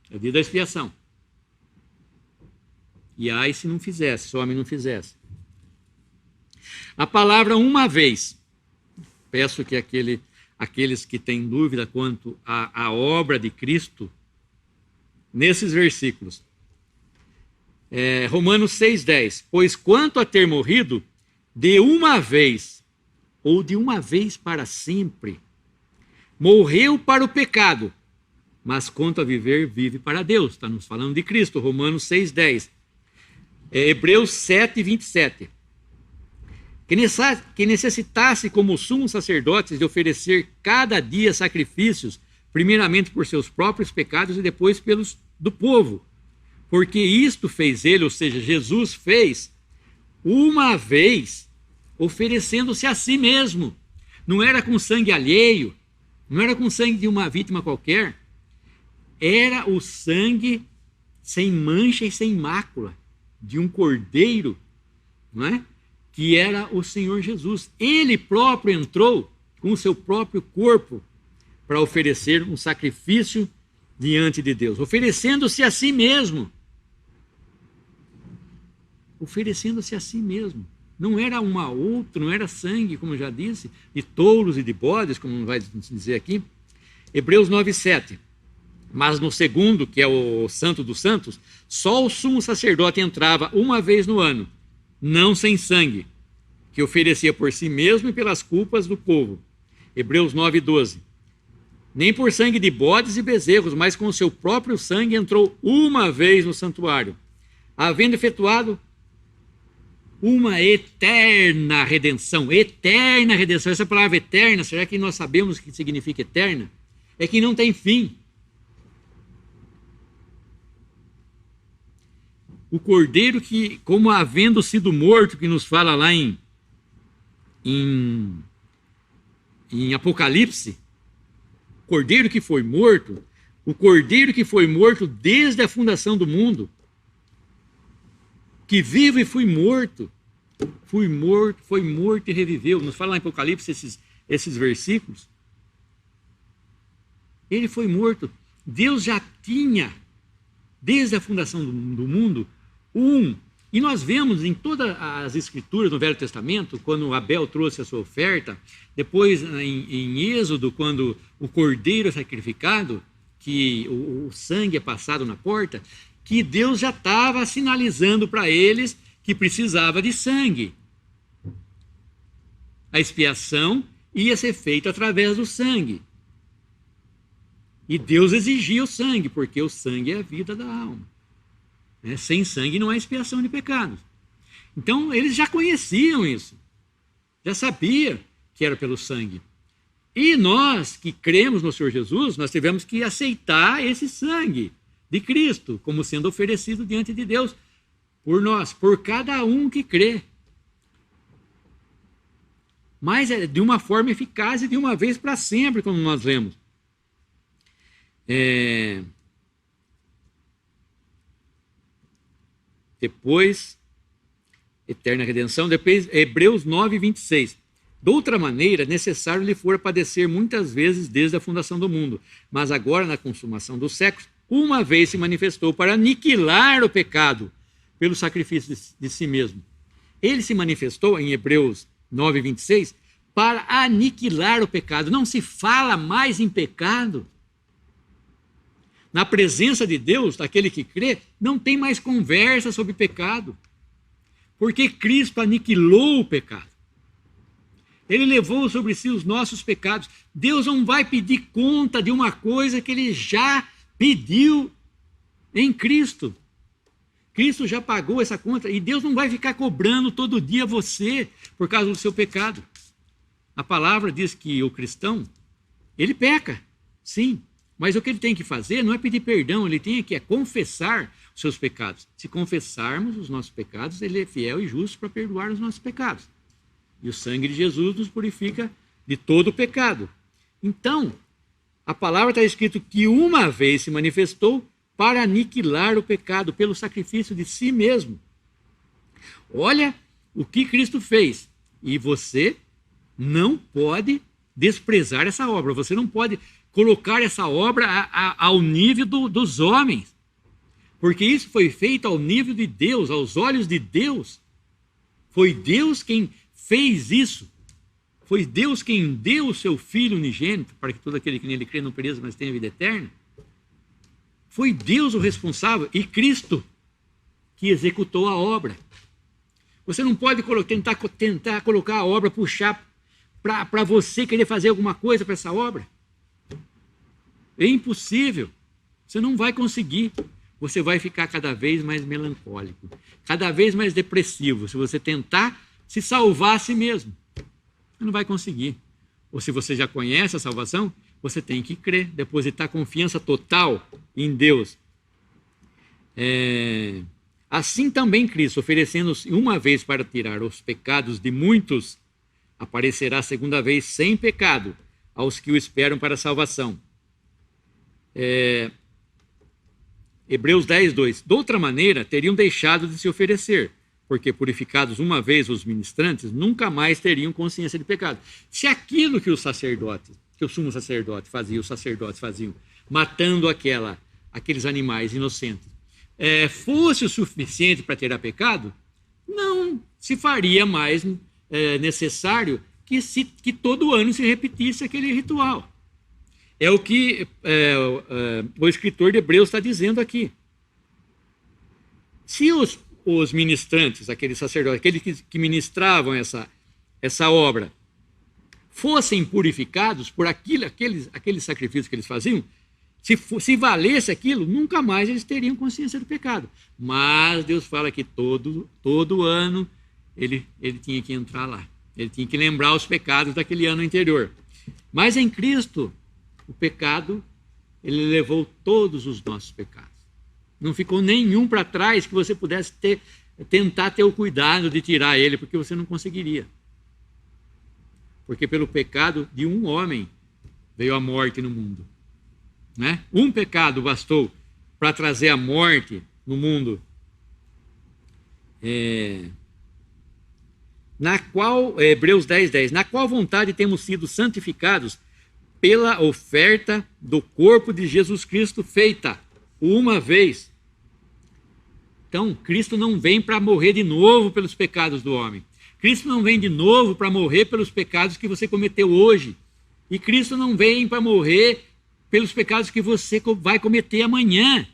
é o dia da expiação. E aí se não fizesse, se o homem não fizesse. A palavra uma vez. Peço que aqueles que têm dúvida quanto à obra de Cristo, nesses versículos. Romanos 6,10. Pois quanto a ter morrido, de uma vez, ou de uma vez para sempre, morreu para o pecado, mas quanto a viver, vive para Deus. Está nos falando de Cristo, Romanos 6,10. Hebreus 7, 27. Que necessitasse como sumos sacerdotes de oferecer cada dia sacrifícios, primeiramente por seus próprios pecados e depois pelos do povo. Porque isto fez ele, ou seja, Jesus fez, uma vez, oferecendo-se a si mesmo. Não era com sangue alheio, não era com sangue de uma vítima qualquer, era o sangue sem mancha e sem mácula, de um cordeiro, não é? Que era o Senhor Jesus. Ele próprio entrou com o seu próprio corpo para oferecer um sacrifício diante de Deus, oferecendo-se a si mesmo. Oferecendo-se a si mesmo. Não era não era sangue, como eu já disse, de touros e de bodes, como vai dizer aqui. Hebreus 9, 7. Mas no segundo, que é o Santo dos Santos, só o sumo sacerdote entrava uma vez no ano, não sem sangue, que oferecia por si mesmo e pelas culpas do povo. Hebreus 9, 12. Nem por sangue de bodes e bezerros, mas com o seu próprio sangue entrou uma vez no santuário, havendo efetuado uma eterna redenção. Eterna redenção. Essa palavra eterna, será que nós sabemos o que significa eterna? É que não tem fim. O cordeiro que, como havendo sido morto, que nos fala lá em Apocalipse, cordeiro que foi morto, o cordeiro que foi morto desde a fundação do mundo, que vivo e fui morto e reviveu. Nos fala lá em Apocalipse esses versículos. Ele foi morto. Deus já tinha, desde a fundação do mundo, e nós vemos em todas as escrituras do Velho Testamento, quando Abel trouxe a sua oferta, depois em Êxodo, quando o cordeiro é sacrificado, que o sangue é passado na porta, que Deus já estava sinalizando para eles que precisava de sangue. A expiação ia ser feita através do sangue. E Deus exigia o sangue, porque o sangue é a vida da alma. Sem sangue não há expiação de pecados. Então, eles já conheciam isso. Já sabiam que era pelo sangue. E nós, que cremos no Senhor Jesus, nós tivemos que aceitar esse sangue de Cristo como sendo oferecido diante de Deus por nós, por cada um que crê. mas é de uma forma eficaz e de uma vez para sempre, como nós lemos. Depois, eterna redenção. Depois, Hebreus 9, 26. De outra maneira, necessário lhe for padecer muitas vezes desde a fundação do mundo, mas agora, na consumação dos séculos, uma vez se manifestou para aniquilar o pecado pelo sacrifício de si mesmo. Ele se manifestou, em Hebreus 9, 26, para aniquilar o pecado. Não se fala mais em pecado. Na presença de Deus, daquele que crê, não tem mais conversa sobre pecado. Porque Cristo aniquilou o pecado. Ele levou sobre si os nossos pecados. Deus não vai pedir conta de uma coisa que ele já pediu em Cristo. Cristo já pagou essa conta e Deus não vai ficar cobrando todo dia você por causa do seu pecado. A palavra diz que o cristão, ele peca, sim, mas o que ele tem que fazer não é pedir perdão, ele tem que confessar os seus pecados. Se confessarmos os nossos pecados, ele é fiel e justo para perdoar os nossos pecados. E o sangue de Jesus nos purifica de todo o pecado. Então, a palavra está escrito que uma vez se manifestou para aniquilar o pecado pelo sacrifício de si mesmo. Olha o que Cristo fez. E você não pode desprezar essa obra. Você não pode colocar essa obra ao nível dos homens. Porque isso foi feito ao nível de Deus, aos olhos de Deus. Foi Deus quem fez isso. Foi Deus quem deu o seu Filho unigênito, para que todo aquele que nele crê não pereça, mas tenha vida eterna. Foi Deus o responsável e Cristo que executou a obra. Você não pode tentar colocar a obra, puxar para você querer fazer alguma coisa para essa obra. É impossível. Você não vai conseguir. Você vai ficar cada vez mais melancólico, cada vez mais depressivo, se você tentar se salvar a si mesmo. Você não vai conseguir. Ou se você já conhece a salvação, você tem que crer, depositar confiança total em Deus. Assim também Cristo, oferecendo-se uma vez para tirar os pecados de muitos, aparecerá segunda vez sem pecado aos que o esperam para a salvação. Hebreus 10, 2. De outra maneira, teriam deixado de se oferecer, porque purificados uma vez os ministrantes, nunca mais teriam consciência de pecado. Se aquilo que o sumo sacerdote fazia, os sacerdotes faziam, matando aqueles animais inocentes, fosse o suficiente para tirar pecado, não se faria mais necessário que todo ano se repetisse aquele ritual. É o que o escritor de Hebreus está dizendo aqui. Se os ministrantes, aqueles sacerdotes, aqueles que ministravam essa obra, fossem purificados por aqueles sacrifícios que eles faziam, se valesse aquilo, nunca mais eles teriam consciência do pecado. Mas Deus fala que todo ano ele tinha que entrar lá. Ele tinha que lembrar os pecados daquele ano anterior. Mas em Cristo, o pecado, ele levou todos os nossos pecados. Não ficou nenhum para trás que você pudesse tentar ter o cuidado de tirar ele, porque você não conseguiria. Porque pelo pecado de um homem veio a morte no mundo. Né? Um pecado bastou para trazer a morte no mundo. Hebreus 10, 10. Na qual vontade temos sido santificados pela oferta do corpo de Jesus Cristo feita uma vez. Então, Cristo não vem para morrer de novo pelos pecados do homem. Cristo não vem de novo para morrer pelos pecados que você cometeu hoje. E Cristo não vem para morrer pelos pecados que você vai cometer amanhã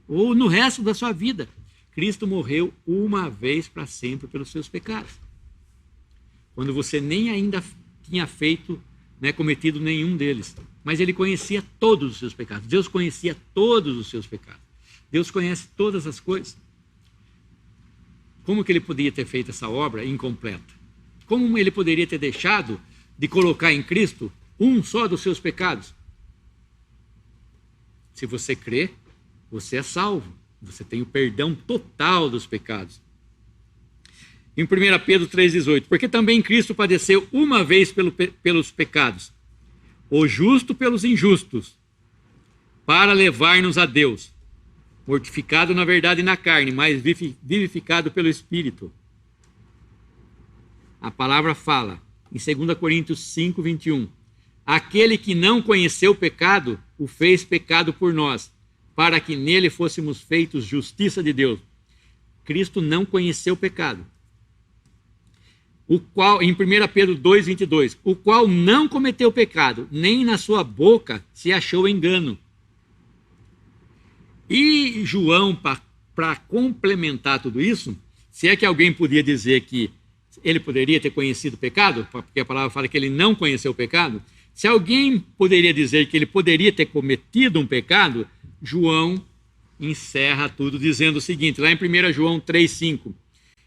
ou no resto da sua vida. Cristo morreu uma vez para sempre pelos seus pecados. Quando você nem ainda tinha cometido nenhum deles. Mas ele conhecia todos os seus pecados. Deus conhecia todos os seus pecados. Deus conhece todas as coisas. Como que ele podia ter feito essa obra incompleta? Como ele poderia ter deixado de colocar em Cristo um só dos seus pecados? Se você crê, você é salvo. Você tem o perdão total dos pecados. Em 1 Pedro 3,18, porque também Cristo padeceu uma vez pelos pecados, o justo pelos injustos, para levar-nos a Deus, mortificado na verdade na carne, mas vivificado pelo Espírito. A palavra fala, em 2 Coríntios 5, 21, aquele que não conheceu o pecado, o fez pecado por nós, para que nele fôssemos feitos justiça de Deus. Cristo não conheceu o pecado. O qual, em 1 Pedro 2, 22, o qual não cometeu pecado, nem na sua boca se achou engano. E João, para complementar tudo isso, se é que alguém podia dizer que ele poderia ter conhecido o pecado, porque a palavra fala que ele não conheceu o pecado, se alguém poderia dizer que ele poderia ter cometido um pecado, João encerra tudo dizendo o seguinte, lá em 1 João 3, 5,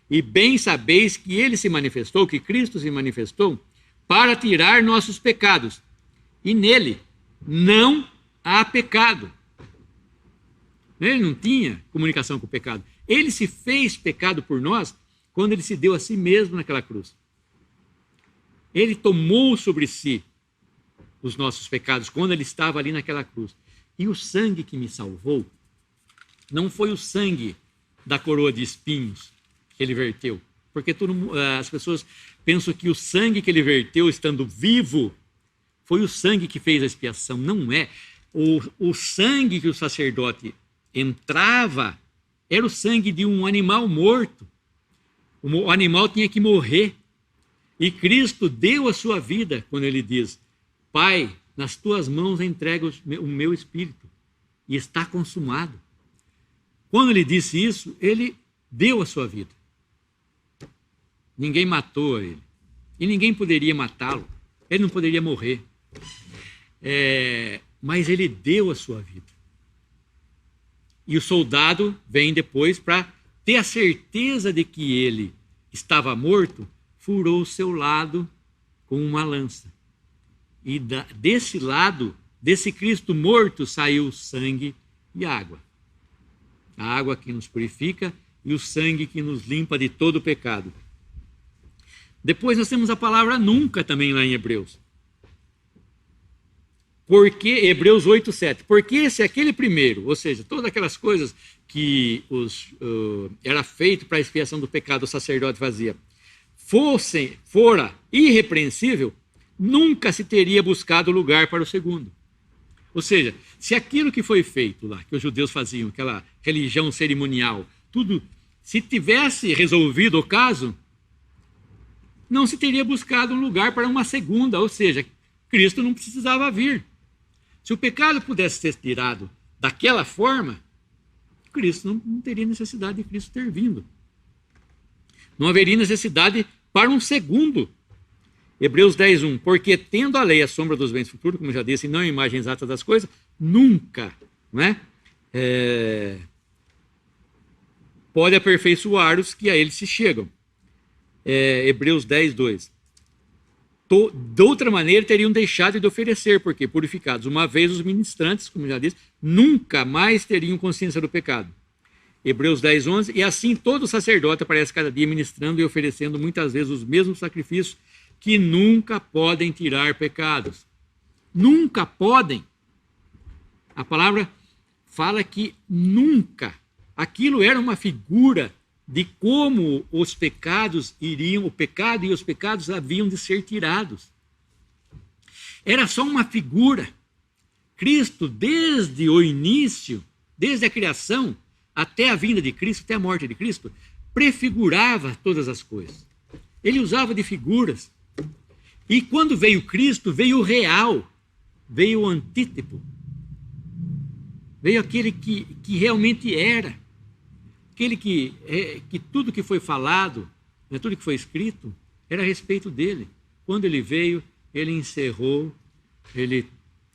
e bem sabeis que ele se manifestou, que Cristo se manifestou, para tirar nossos pecados, e nele não há pecado. Ele não tinha comunicação com o pecado. Ele se fez pecado por nós quando ele se deu a si mesmo naquela cruz. Ele tomou sobre si os nossos pecados quando ele estava ali naquela cruz. E o sangue que me salvou não foi o sangue da coroa de espinhos que ele verteu. Porque as pessoas pensam que o sangue que ele verteu estando vivo foi o sangue que fez a expiação. Não é. O sangue que o sacerdote entrava era o sangue de um animal morto. O animal tinha que morrer. E Cristo deu a sua vida quando ele diz, Pai, nas tuas mãos entrego o meu espírito. E está consumado. Quando ele disse isso, ele deu a sua vida. Ninguém matou ele. E ninguém poderia matá-lo. Ele não poderia morrer. Mas ele deu a sua vida. E o soldado vem depois para ter a certeza de que ele estava morto, furou o seu lado com uma lança. E desse lado, desse Cristo morto, saiu sangue e água. A água que nos purifica e o sangue que nos limpa de todo o pecado. Depois nós temos a palavra nunca também lá em Hebreus. Porque, Hebreus 8, 7. Porque se aquele primeiro, ou seja, todas aquelas coisas que era feito para a expiação do pecado o sacerdote fazia, fora irrepreensível, nunca se teria buscado lugar para o segundo. Ou seja, se aquilo que foi feito lá, que os judeus faziam, aquela religião cerimonial, tudo, se tivesse resolvido o caso, não se teria buscado um lugar para uma segunda, ou seja, Cristo não precisava vir. Se o pecado pudesse ser tirado daquela forma, Cristo não teria necessidade de Cristo ter vindo. Não haveria necessidade para um segundo. Hebreus 10, 1. Porque tendo a lei a sombra dos bens futuros, como já disse, e não a imagem exata das coisas, nunca, não é? Pode aperfeiçoar os que a ele se chegam. Hebreus 10, 2. De outra maneira teriam deixado de oferecer, porque purificados uma vez os ministrantes, como já disse, nunca mais teriam consciência do pecado. Hebreus 10, 11. E assim todo sacerdote aparece cada dia ministrando e oferecendo muitas vezes os mesmos sacrifícios que nunca podem tirar pecados. Nunca podem. A palavra fala que nunca. Aquilo era uma figura de como os pecados o pecado e os pecados haviam de ser tirados. Era só uma figura. Cristo, desde o início, desde a criação, até a vinda de Cristo, até a morte de Cristo, prefigurava todas as coisas. Ele usava de figuras. E quando veio Cristo, veio o real, veio o antítipo. Veio aquele que realmente era. Aquele que tudo que foi falado, tudo que foi escrito, era a respeito dele. Quando ele veio, ele encerrou, ele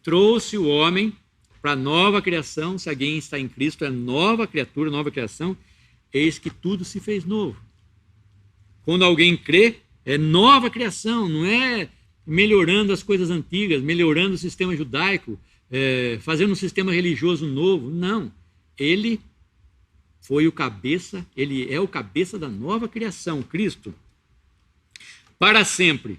trouxe o homem para a nova criação. Se alguém está em Cristo, é nova criatura, nova criação. Eis que tudo se fez novo. Quando alguém crê, é nova criação, não é melhorando as coisas antigas, melhorando o sistema judaico, fazendo um sistema religioso novo. Não. Ele foi o cabeça, ele é o cabeça da nova criação, Cristo, para sempre.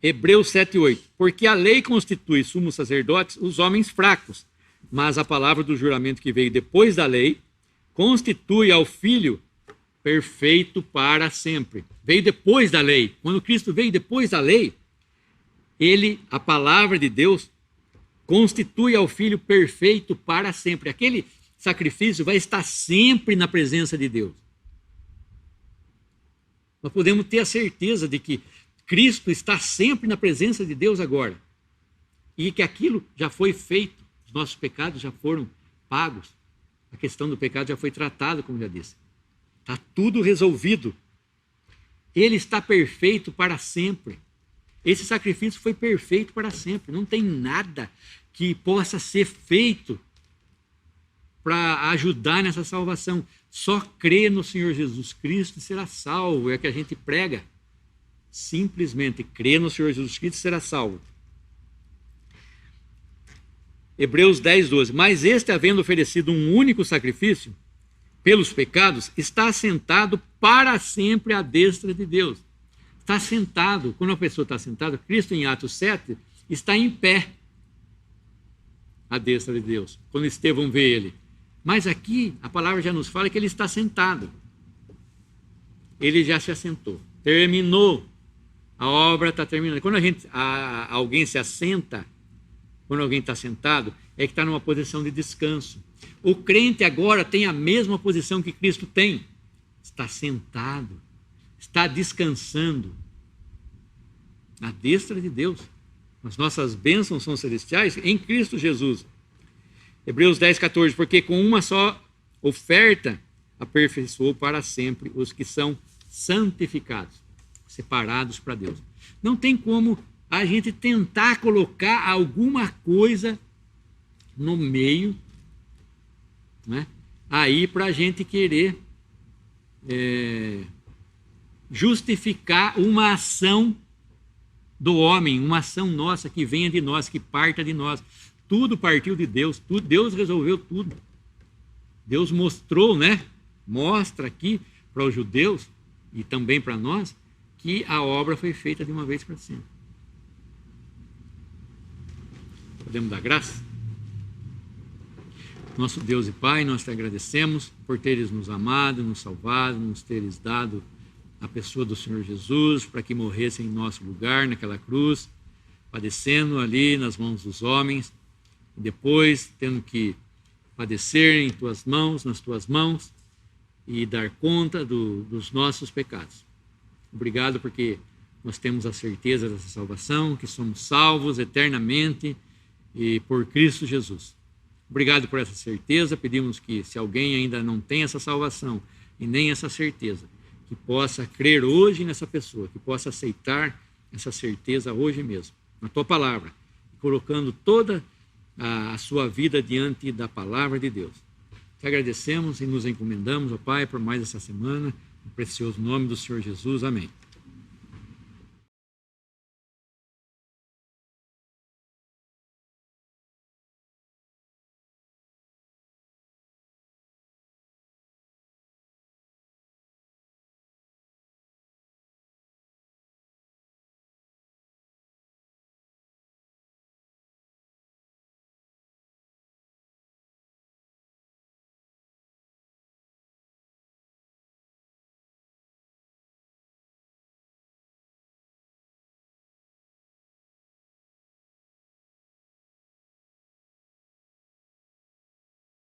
Hebreus 7:8. Porque a lei constitui sumos sacerdotes os homens fracos, mas a palavra do juramento que veio depois da lei constitui ao Filho perfeito para sempre. Veio depois da lei. Quando Cristo veio depois da lei, a palavra de Deus, constitui ao Filho perfeito para sempre. Aquele sacrifício vai estar sempre na presença de Deus. Nós podemos ter a certeza de que Cristo está sempre na presença de Deus agora. E que aquilo já foi feito. Os nossos pecados já foram pagos. A questão do pecado já foi tratada, como já disse. Está tudo resolvido. Ele está perfeito para sempre. Esse sacrifício foi perfeito para sempre. Não tem nada que possa ser feito para ajudar nessa salvação. Só crê no Senhor Jesus Cristo e será salvo. É o que a gente prega. Simplesmente crê no Senhor Jesus Cristo e será salvo. Hebreus 10:12. Mas este, havendo oferecido um único sacrifício pelos pecados, está assentado para sempre à destra de Deus. Está sentado. Quando a pessoa está sentada, Cristo em Atos 7 está em pé à destra de Deus, quando Estevão vê ele. Mas aqui a palavra já nos fala que ele está sentado. Ele já se assentou. Terminou. A obra está terminando. Quando alguém se assenta, quando alguém está sentado, é que está numa posição de descanso. O crente agora tem a mesma posição que Cristo tem. Está sentado. Está descansando à destra de Deus. As nossas bênçãos são celestiais em Cristo Jesus. Hebreus 10:14. Porque com uma só oferta aperfeiçoou para sempre os que são santificados, separados para Deus. Não tem como a gente tentar colocar alguma coisa no meio, né, aí para a gente querer justificar uma ação do homem, uma ação nossa que venha de nós, que parta de nós. Tudo partiu de Deus, Deus resolveu tudo. Deus mostrou, né? Mostra aqui para os judeus e também para nós que a obra foi feita de uma vez para sempre. Podemos dar graça? Nosso Deus e Pai, nós te agradecemos por teres nos amado, nos salvado, nos teres dado a pessoa do Senhor Jesus para que morresse em nosso lugar naquela cruz, padecendo ali nas mãos dos homens, e depois tendo que padecer em tuas mãos, nas tuas mãos, e dar conta dos nossos pecados. Obrigado porque nós temos a certeza dessa salvação, que somos salvos eternamente e por Cristo Jesus. Obrigado por essa certeza. Pedimos que, se alguém ainda não tem essa salvação e nem essa certeza, que possa crer hoje nessa pessoa, que possa aceitar essa certeza hoje mesmo, na tua palavra, colocando toda a sua vida diante da palavra de Deus. Te agradecemos e nos encomendamos, ó Pai, por mais essa semana, no precioso nome do Senhor Jesus. Amém.